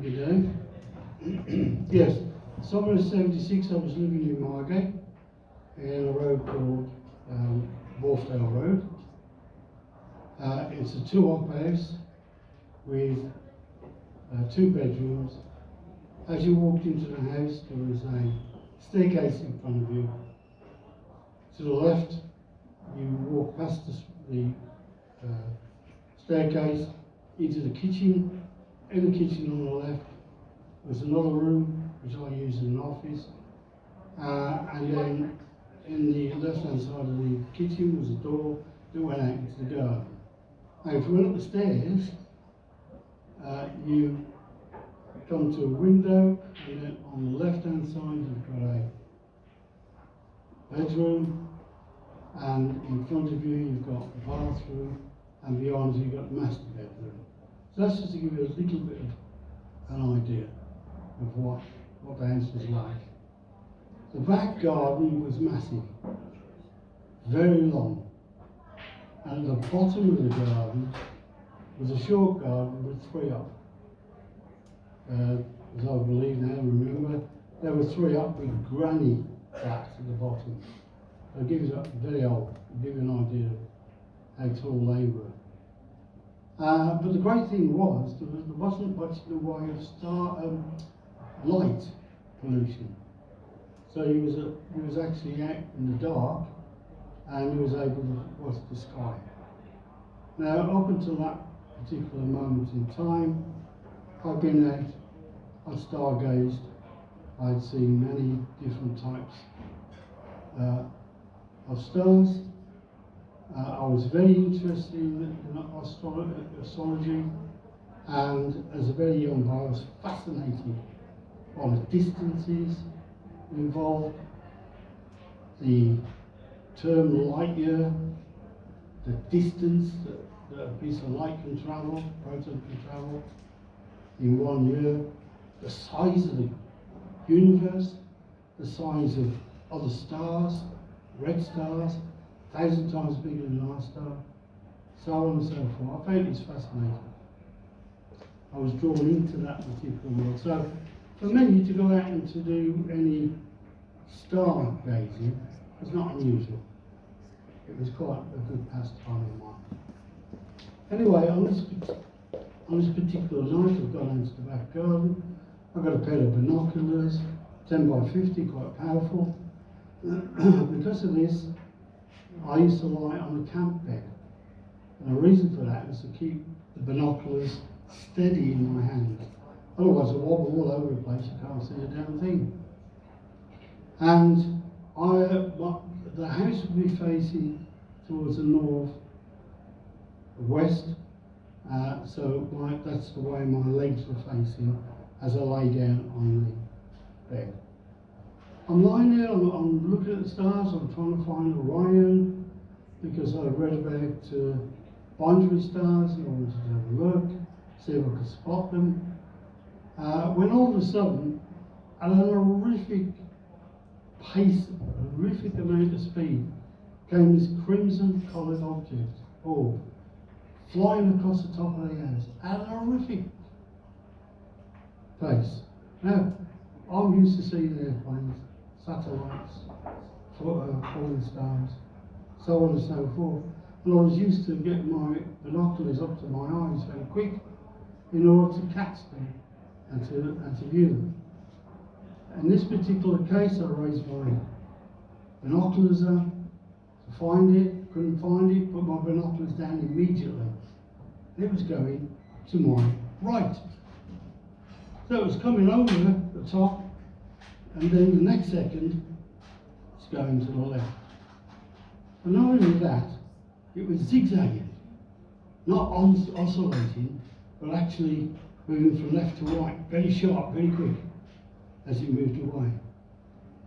you doing? Yes, summer of '76 I was living in Margate in a road called Wharfdale Road. It's a two-op house with 2 bedrooms. As you walked into the house, there was a staircase in front of you. To the left, you walk past the staircase into the kitchen. In the kitchen on the left was another room, which I use as an office. And then in the left-hand side of the kitchen was a door that went out into the garden. Now, if you went up the stairs, you come to a window, and then on the left-hand side you've got a bedroom, and in front of you you've got the bathroom, and behind you you've got the master bedroom. So that's just to give you a little bit of an idea of what the house was like. The back garden was massive, very long. And at the bottom of the garden was a short garden with 3 up. As I believe now, remember, there were 3 up with granny flats at the bottom. I'll give you that, very old, I'll give you an idea of how tall they were. But the great thing was, there wasn't much in the way of light pollution. So he was actually out in the dark, and he was able to watch the sky. Now, up until that particular moment in time, I've been out, I'd stargazed, I'd seen many different types of stars. I was very interested in astrology, and as a very young boy I was fascinated by the distances involved, the term light year, the distance that a piece of light can travel, proton can travel in 1 year, the size of the universe, the size of other stars, red stars, 1,000 times bigger than our star, so on and so forth. I found this fascinating. I was drawn into that particular world. So for me to go out and to do any stargazing was not unusual. It was quite a good pastime of mine. Anyway, on this particular night, I've gone into the back garden. I've got a pair of binoculars, 10 by 50, quite powerful. Because of this, I used to lie on a camp bed. And the reason for that was to keep the binoculars steady in my hands. Otherwise, I wobble all over the place, you can't see a damn thing. And the house would be facing towards the north, west, so that's the way my legs were facing as I lay down on the bed. I'm lying there, I'm looking at the stars, I'm trying to find Orion, because I read about binary stars and I wanted to have a look, see if I could spot them. When all of a sudden, at an horrific pace, a horrific amount of speed, came this crimson coloured object, orb, flying across the top of the house at a horrific pace. Now, I'm used to seeing airplanes, satellites, falling stars, so on and so forth. And I was used to getting my binoculars up to my eyes very quick in order to catch them and to view them. In this particular case, I raised my binoculars up to find it, couldn't find it, put my binoculars down immediately. It was going to my right. So it was coming over the top, and then the next second, it's going to the left. And not only that, it was zigzagging, not oscillating, but actually moving from left to right, very sharp, very quick, as it moved away.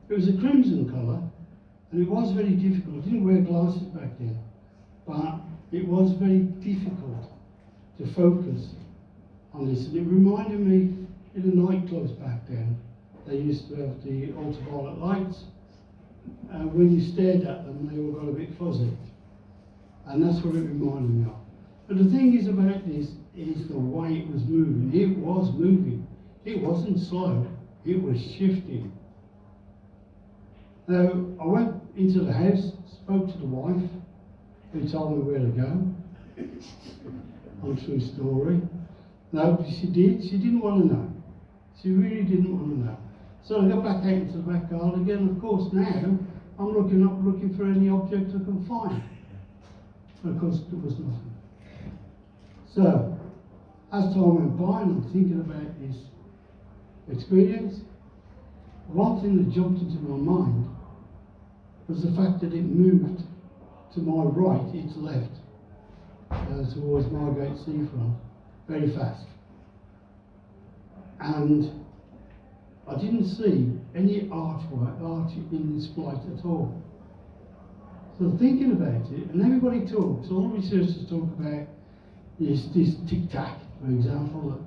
It was a crimson colour, and it was very difficult. I didn't wear glasses back then, but it was very difficult to focus on this. And it reminded me, in the nightclubs back then, they used to have the ultraviolet lights, and when you stared at them, they all got a bit fuzzy. And that's what it reminded me of. But the thing is about this is the way it was moving. It was moving. It wasn't slow, it was shifting. Now, I went into the house, spoke to the wife, who told me where to go. Untrue story. No, she did. She didn't want to know. She really didn't want to know. So I got back out into the back garden again. Of course, now I'm looking for any object I can find. And of course, there was nothing. So, as time went by, and I'm thinking about this experience, one thing that jumped into my mind was the fact that it moved to my right, its left, towards Margate Seafront, very fast. And I didn't see any arch in this flight at all. So thinking about it, and everybody talks, all researchers talk about this tic-tac, for example,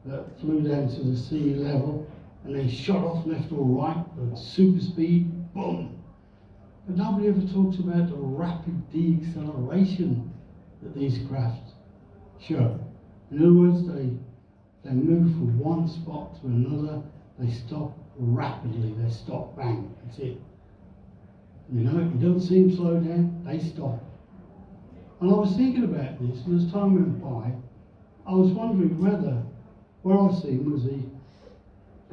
that flew down to the sea level and then shot off left or right at super speed, boom. But nobody ever talks about the rapid deceleration that these craft show. In other words, they move from one spot to another, they stop rapidly, they stop, bang, that's it. You know, you don't see them slow down, they stop. And I was thinking about this, and as time went by, I was wondering whether what I seen was a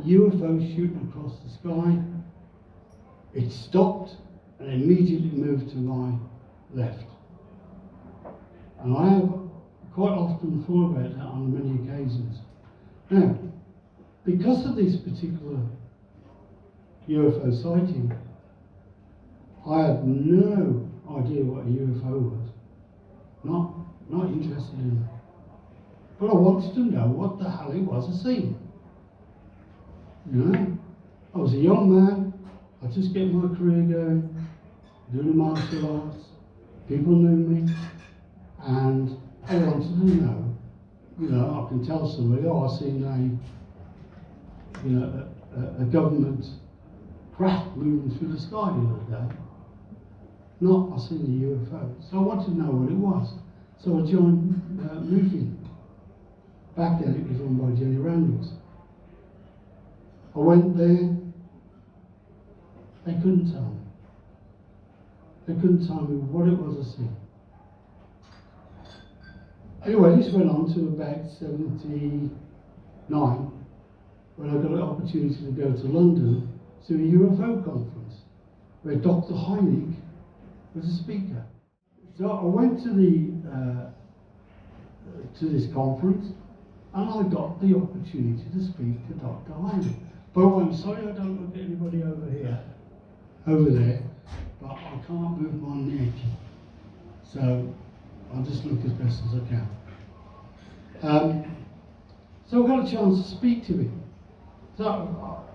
UFO shooting across the sky. It stopped and immediately moved to my left. And I have quite often thought about that on many occasions. Now, because of this particular UFO sighting, I had no idea what a UFO was. Not interested in it. But I wanted to know what the hell it was I seen. You know, I was a young man, I was just getting my career going, doing martial arts, people knew me, and I wanted to know, you know, I can tell somebody, oh, I seen a government craft moving through the sky the other day. Not, I seen a UFO. So I wanted to know what it was. So I joined moving. Back then it was run by Jenny Randalls. I went there, they couldn't tell me. They couldn't tell me what it was I seen. Anyway, this went on to about 79, when I got an opportunity to go to London to a UFO conference, where Dr. Hynek was a speaker. So I went to this conference, and I got the opportunity to speak to Dr. Hynek. But I'm sorry I don't look at anybody over there, but I can't move my neck. So I'll just look as best as I can. So I got a chance to speak to him. So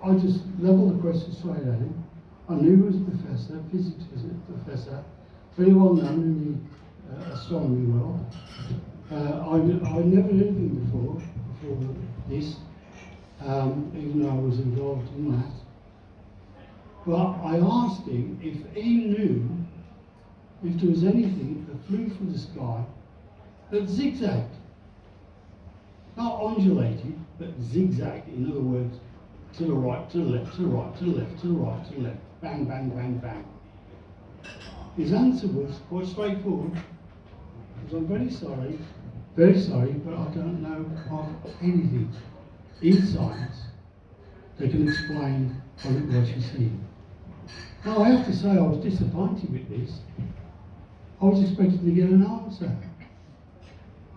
I just leveled the question straight at him. I knew he was a professor, physics professor, very well known in the astronomy world. I'd never heard of him before this, even though I was involved in that. But I asked him if he knew if there was anything that flew through the sky that zigzagged. Not undulated, but zigzagged. In other words, to the right, to the left, to the right, to the left, to the right, to the left. Bang, bang, bang, bang. His answer was quite straightforward. Because I'm very sorry, but I don't know of anything in science that can explain what it was you see. Now I have to say I was disappointed with this. I was expecting to get an answer,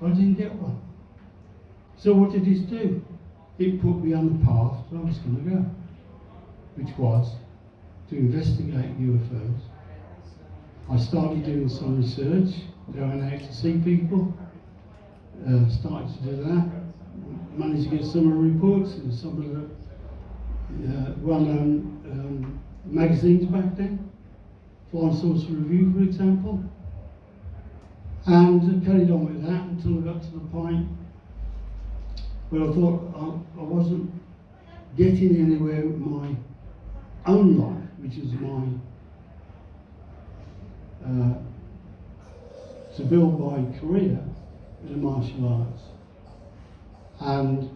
but I didn't get one. So what did this do? It put me on the path that I was going to go, which was to investigate UFOs. I started doing some research, going out to see people, started to do that, managed to get some of the reports in some of the well-known magazines back then, Flying Saucer Review, for example, and carried on with that until I got to the point where I thought I wasn't getting anywhere with my own life, which is to build my career in the martial arts. And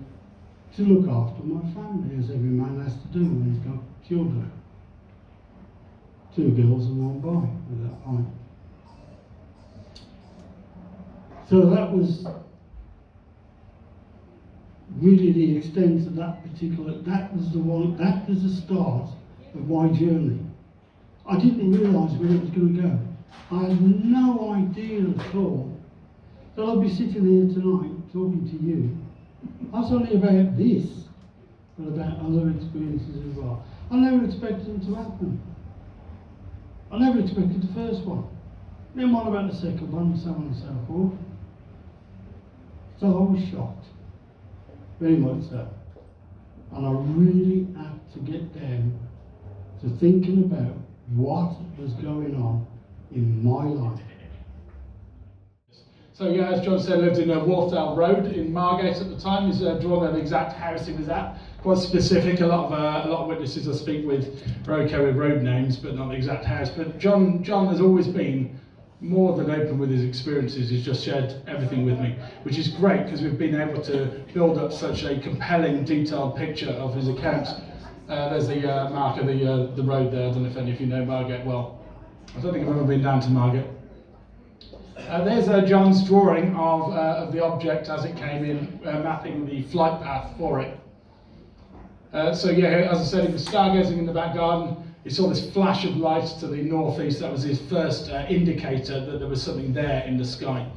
to look after my family, as every man has to do when he's got children. 2 girls and 1 boy at that point. So that was really the extent of that particular, that was the start of my journey. I didn't realise where it was going to go. I had no idea at all that I'd be sitting here tonight talking to you, not only about this, but about other experiences as well. I never expected them to happen. I never expected the first one. Then what about the second one, and so on and so forth. So I was shocked, very much so. And I really had to get down to thinking about what was going on in my life. So yeah, as John said, lived in Wharfdale Road in Margate at the time. He's drawn an exact house he was at. Quite specific. A lot of witnesses I speak with are okay with road names, but not the exact house. But John has always been more than open with his experiences. He's just shared everything with me, which is great because we've been able to build up such a compelling, detailed picture of his account. There's the mark of the road there. I don't know if any of you know Margate well. I don't think I've ever been down to Margate. There's John's drawing of the object as it came in, mapping the flight path for it. So yeah, as I said, he was stargazing in the back garden. He saw this flash of light to the northeast. That was his first indicator that there was something there in the sky.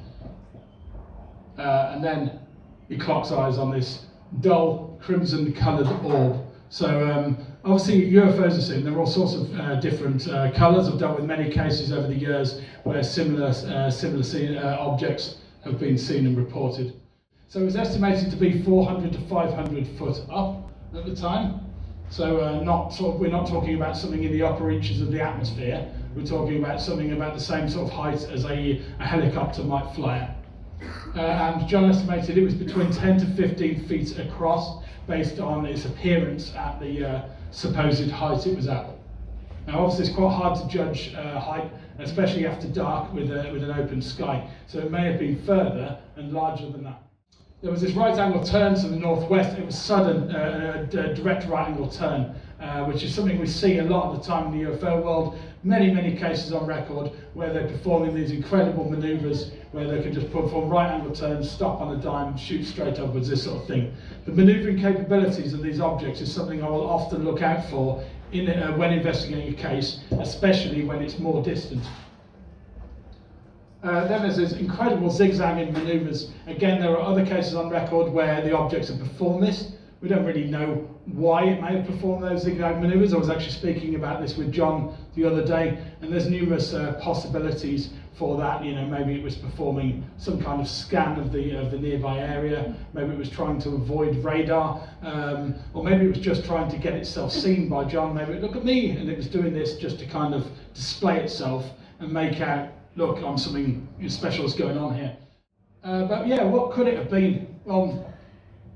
And then he clocks eyes on this dull crimson coloured orb. So obviously UFOs are seen. There are all sorts of different colours. I've dealt with many cases over the years where similar objects have been seen and reported. So it was estimated to be 400 to 500 foot up at the time. So we're not talking about something in the upper reaches of the atmosphere. We're talking about something about the same sort of height as a helicopter might fly at. And John estimated it was between 10 to 15 feet across, based on its appearance at the supposed height it was at. Now obviously it's quite hard to judge height, especially after dark with an open sky, so it may have been further and larger than that. There was this right angle turn to the northwest. It was sudden, a direct right angle turn, which is something we see a lot of the time in the UFO world. Many cases on record where they're performing these incredible manoeuvres where they can just perform right angle turns, stop on a dime, shoot straight upwards, this sort of thing. The manoeuvring capabilities of these objects is something I will often look out for when investigating a case, especially when it's more distant. Then there's this incredible zigzagging manoeuvres. Again, there are other cases on record where the objects have performed this. We don't really know why it may have performed those zigzag manoeuvres. I was actually speaking about this with John the other day, and there's numerous possibilities for that. You know, maybe it was performing some kind of scan of the nearby area. Maybe it was trying to avoid radar, or maybe it was just trying to get itself seen by John. Maybe look at me, and it was doing this just to kind of display itself and make out, look, I'm something special is going on here. But yeah, what could it have been? Well,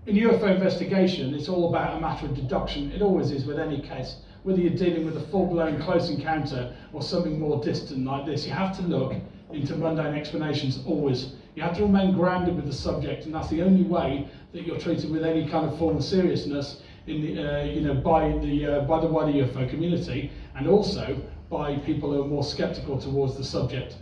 in UFO investigation, it's all about a matter of deduction. It always is with any case. Whether you're dealing with a full-blown close encounter or something more distant like this, you have to look into mundane explanations always. You have to remain grounded with the subject, and that's the only way that you're treated with any kind of form of seriousness in the, by the wider UFO community, and also by people who are more sceptical towards the subject.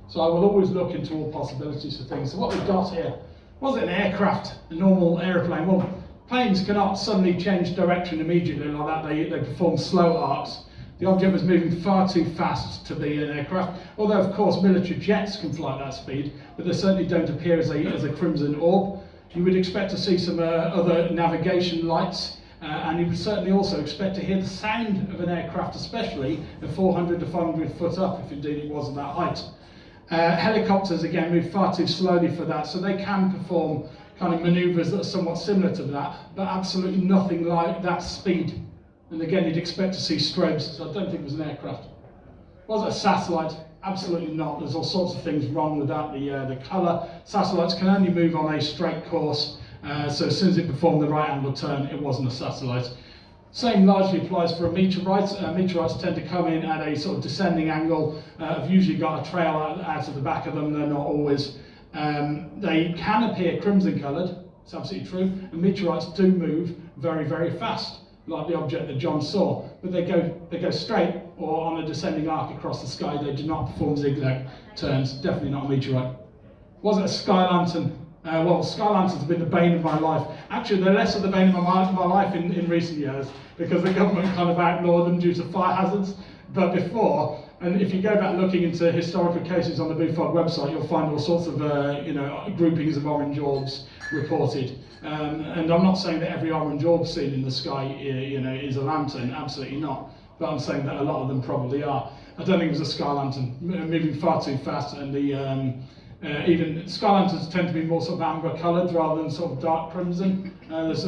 So I will always look into all possibilities for things. So what we've got here, was it an aircraft, a normal aeroplane? Well, planes cannot suddenly change direction immediately like that. They perform slow arcs. The object was moving far too fast to be an aircraft, although of course military jets can fly at that speed, but they certainly don't appear as a crimson orb. You would expect to see some other navigation lights, and you would certainly also expect to hear the sound of an aircraft, especially at 400 to 500 foot up, if indeed it was at that height. Helicopters, again, move far too slowly for that, so they can perform kind of manoeuvres that are somewhat similar to that, but absolutely nothing like that speed. And again, you'd expect to see strobes, so I don't think it was an aircraft. Was it a satellite? Absolutely not. There's all sorts of things wrong with that. The colour, satellites can only move on a straight course, so as soon as it performed the right angle turn, it wasn't a satellite. Same largely applies for a meteorite. Meteorites tend to come in at a sort of descending angle. Have usually got a trail out of the back of them. They're not always. They can appear crimson coloured, It's absolutely true. And meteorites do move very, very fast, like the object that John saw. But they go straight or on a descending arc across the sky. They do not perform zigzag turns. Definitely not a meteorite. Was it a sky lantern? Well, sky lanterns have been the bane of my life. Actually, they're less of the bane of my life in recent years, because the government kind of outlawed them due to fire hazards. But before, and if you go back looking into historical cases on the BFOG website, you'll find all sorts of groupings of orange orbs reported. And I'm not saying that every orange orb seen in the sky is a lantern, absolutely not. But I'm saying that a lot of them probably are. I don't think it was a sky lantern, moving far too fast, and even sky lanterns tend to be more sort of amber coloured rather than sort of dark crimson. There's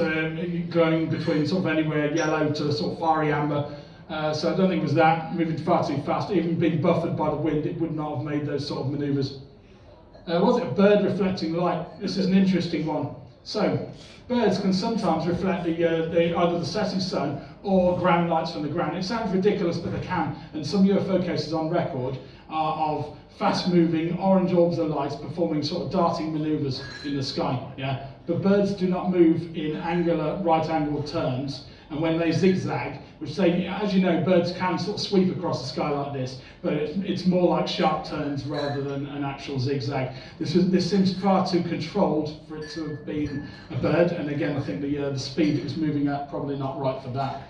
glowing between sort of anywhere yellow to sort of fiery amber. So I don't think it was that, moving far too fast. Even being buffered by the wind, it would not have made those sort of manoeuvres. Was it a bird reflecting light? This is an interesting one. So, birds can sometimes reflect either the setting sun or ground lights from the ground. It sounds ridiculous, but they can. And some UFO cases on record are of fast-moving orange orbs of light performing sort of darting manoeuvres in the sky. Yeah, but birds do not move in angular, right-angled turns. And when they zigzag, which they, as you know, birds can sort of sweep across the sky like this, but it's more like sharp turns rather than an actual zigzag. This seems far too controlled for it to have been a bird, and again, I think the speed it was moving at probably not right for that.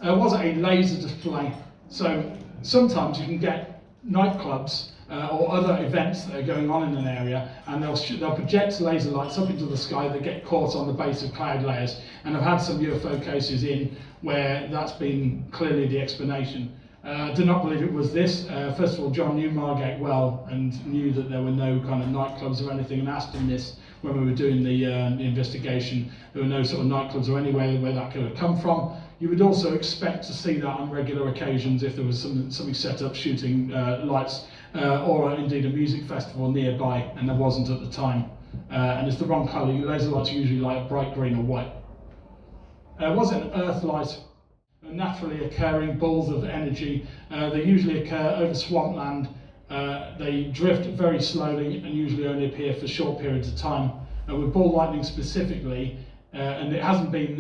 Was it a laser display? So sometimes you can get nightclubs or other events that are going on in an area, and they'll project laser lights up into the sky that get caught on the base of cloud layers. And I've had some UFO cases in where that's been clearly the explanation. I do not believe it was this. First of all, John knew Margate well and knew that there were no kind of nightclubs or anything, and asked him this when we were doing the investigation. There were no sort of nightclubs or anywhere where that could have come from. You would also expect to see that on regular occasions if there was something set up shooting lights, or indeed a music festival nearby, and there wasn't at the time. And it's the wrong colour. Laser lights are usually like bright green or white. Was it an earth light? Naturally occurring balls of energy. They usually occur over swampland. They drift very slowly and usually only appear for short periods of time. With ball lightning specifically, and it hasn't been,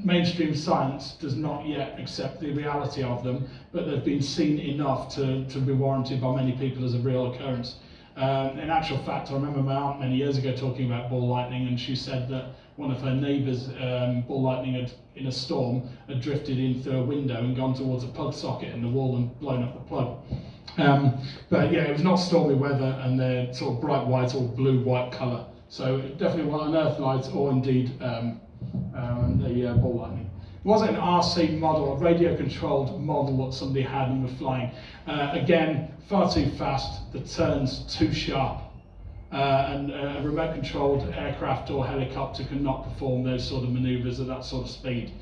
mainstream science does not yet accept the reality of them, but they've been seen enough to be warranted by many people as a real occurrence. In actual fact, I remember my aunt many years ago talking about ball lightning, and she said that one of her neighbours, ball lightning in a storm had drifted in through a window and gone towards a plug socket in the wall and blown up the plug. But yeah, it was not stormy weather, and they're sort of bright white or blue-white colour. So definitely an earth light, or indeed the ball lightning. Was it an RC model, a radio-controlled model that somebody had and were flying? Again, far too fast, the turns too sharp, and a remote-controlled aircraft or helicopter cannot perform those sort of manoeuvres at that sort of speed.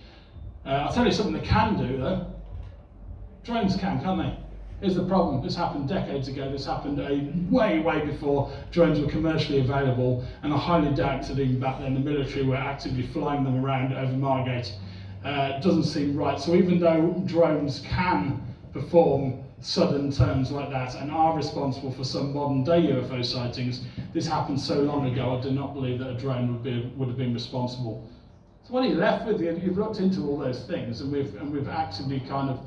I'll tell you something they can do though. Drones can, can't they? Here's the problem. This happened decades ago. This happened way, way before drones were commercially available, and I highly doubt that even back then the military were actively flying them around over Margate. It doesn't seem right. So even though drones can perform sudden turns like that and are responsible for some modern day UFO sightings, this happened so long ago, I do not believe that a drone would have been responsible. So what are you left with? You've looked into all those things, and we've actively kind of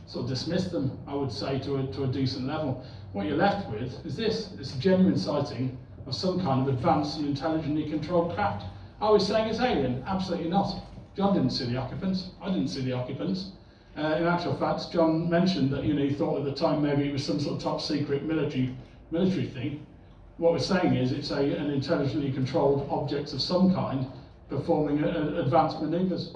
sort of dismiss them, I would say, to a decent level. What you're left with is this. It's a genuine sighting of some kind of advanced and intelligently controlled craft. Are we saying it's alien? Absolutely not. John didn't see the occupants. I didn't see the occupants. In actual fact, John mentioned that he thought at the time maybe it was some sort of top secret military thing. What we're saying is it's an intelligently controlled object of some kind performing advanced manoeuvres.